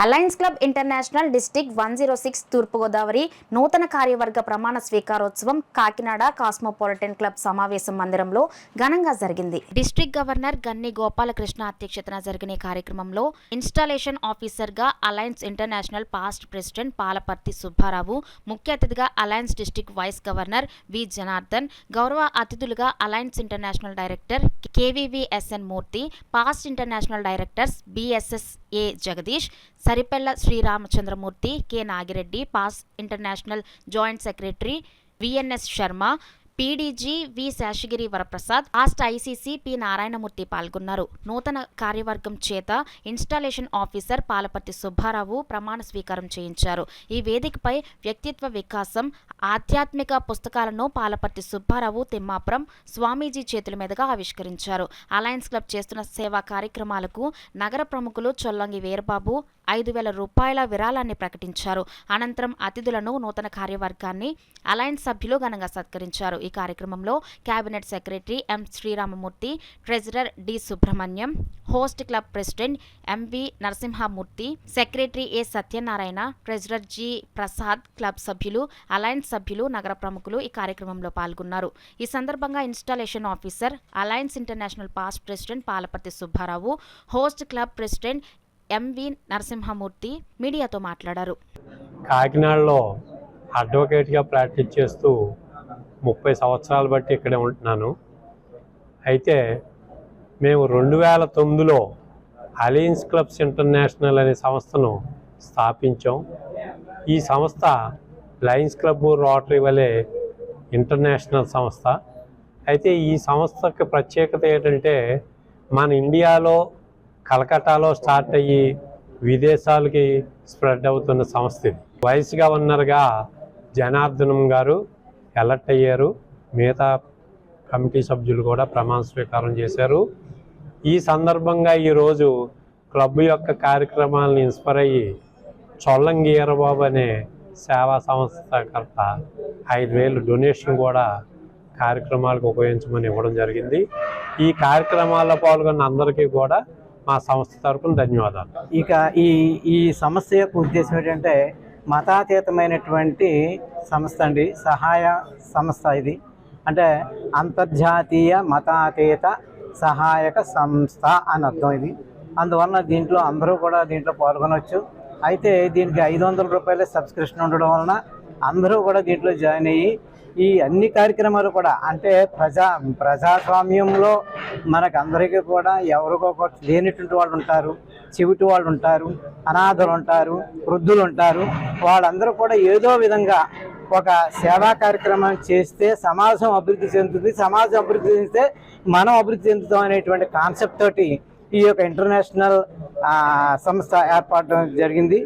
Alliance club international district 106 తూర్పుగోదావరి నూతన కార్యవర్గ ప్రమాణ స్వీకారోత్సవం కాకినాడ కాస్మోపాలిటన్ క్లబ్ సమావేశ మందిరంలో ఘనంగా జరిగింది. డిస్ట్రిక్ట్ గవర్నర్ గన్ని గోపాలకృష్ణ అధ్యక్షతన జరిగిన కార్యక్రమంలో ఇన్స్టాలేషన్ ఆఫీసర్ గా alliance international past president Palaparthi Subbarao, ముఖ్య అతిథిగా alliance district vice governor V Janardhan, గౌరవ అతిథులుగా alliance international director KVVSN Murthy, past international directors BSSA Jagadish, Saripella Sriramachandramurthy, K Nagireddy, past international joint secretary VNS Sharma, PDG V Seshagiri Varaprasad, past ICC P Narayanamurthy పాల్గొన్నారు. నూతన కార్యవర్గం చేత ఇన్స్టాలేషన్ ఆఫీసర్ పాలపర్తి సుబ్బారావు ప్రమాణ స్వీకారం చేయించారు. ఈ వేదికపై వ్యక్తిత్వ వికాసం, ఆధ్యాత్మిక పుస్తకాలను పాలపర్తి సుబ్బారావు తిమ్మాపురం స్వామీజీ చేతుల మీదుగా ఆవిష్కరించారు. అలయన్స్ క్లబ్ చేస్తున్న సేవా కార్యక్రమాలకు నగర ప్రముఖులు చొల్లంగి వీరబాబు 5,000 రూపాయల విరాళాన్ని ప్రకటించారు. అనంతరం అతిథులను, నూతన కార్యవర్గాన్ని అలయన్స్ సభ్యులు ఘనంగా సత్కరించారు. ఈ కార్యక్రమంలో cabinet secretary M Sriramamurthy, treasurer D Subrahmanyam, host club president MV Narasimhamurthy, secretary A Satyanarayana, treasurer G Prasad, club సభ్యులు, అలయన్స్ సభ్యులు, నగర ప్రముఖులు ఈ కార్యక్రమంలో పాల్గొన్నారు. ఈ సందర్భంగా installation officer alliance international past president Palaparthi Subbarao, host club president MV Narasimhamurthy మీడియాతో మాట్లాడారు. కాకినాడలో అడ్వకేట్గా ప్రాక్టీస్ చేస్తూ 30 సంవత్సరాలు బట్టి ఇక్కడే ఉంటున్నాను. అయితే మేము 2009లో అలయన్స్ క్లబ్స్ ఇంటర్నేషనల్ అనే సంస్థను స్థాపించాం. ఈ సంస్థ లయన్స్ క్లబ్, రోటరీ వలె ఇంటర్నేషనల్ సంస్థ. అయితే ఈ సంస్థకి ప్రత్యేకత ఏంటంటే మన ఇండియాలో కలకట్టాలో స్టార్ట్ అయ్యి విదేశాలకి స్ప్రెడ్ అవుతున్న సంస్థ ఇది. వైస్ గవర్నర్గా జనార్దనం గారు ఎలక్ట్ అయ్యారు. మిగతా కమిటీ సభ్యులు కూడా ప్రమాణ స్వీకారం చేశారు. ఈ సందర్భంగా ఈరోజు క్లబ్ యొక్క కార్యక్రమాలను ఇన్స్పైర్ అయ్యి చొల్లంగి వీరబాబు అనే సేవా సంస్థకర్త 5,000 డొనేషన్ కూడా కార్యక్రమాలకు ఉపయోగించమని ఇవ్వడం జరిగింది. ఈ కార్యక్రమాల్లో పాల్గొన్న అందరికీ కూడా మా సంస్థ తరపున ధన్యవాదాలు. ఇక ఈ సంస్థ యొక్క ఉద్దేశం ఏంటంటే మతాతీతమైనటువంటి సంస్థ అండి, సహాయ సంస్థ ఇది. అంటే అంతర్జాతీయ మతాతీత సహాయక సంస్థ అని అర్థం ఇది. అందువలన దీంట్లో అందరూ కూడా దీంట్లో పాల్గొనవచ్చు. అయితే దీనికి 500 రూపాయల సబ్స్క్రిప్షన్ ఉండడం వలన అందరూ కూడా దీంట్లో జాయిన్ అయ్యి ఈ అన్ని కార్యక్రమాలు కూడా అంటే ప్రజాస్వామ్యంలో మనకు అందరికీ కూడా ఎవరికో లేనిటువంటి వాళ్ళు ఉంటారు, చెవిటి వాళ్ళు ఉంటారు, అనాథలు ఉంటారు, వృద్ధులు ఉంటారు. వాళ్ళందరూ కూడా ఏదో విధంగా ఒక సేవా కార్యక్రమం చేస్తే సమాజం అభివృద్ధి చెందుతుంది, సమాజం అభివృద్ధి చెందితే మనం అభివృద్ధి చెందుతాం అనేటువంటి కాన్సెప్ట్ తోటి ఈ యొక్క ఇంటర్నేషనల్ సంస్థ ఏర్పడడం జరిగింది.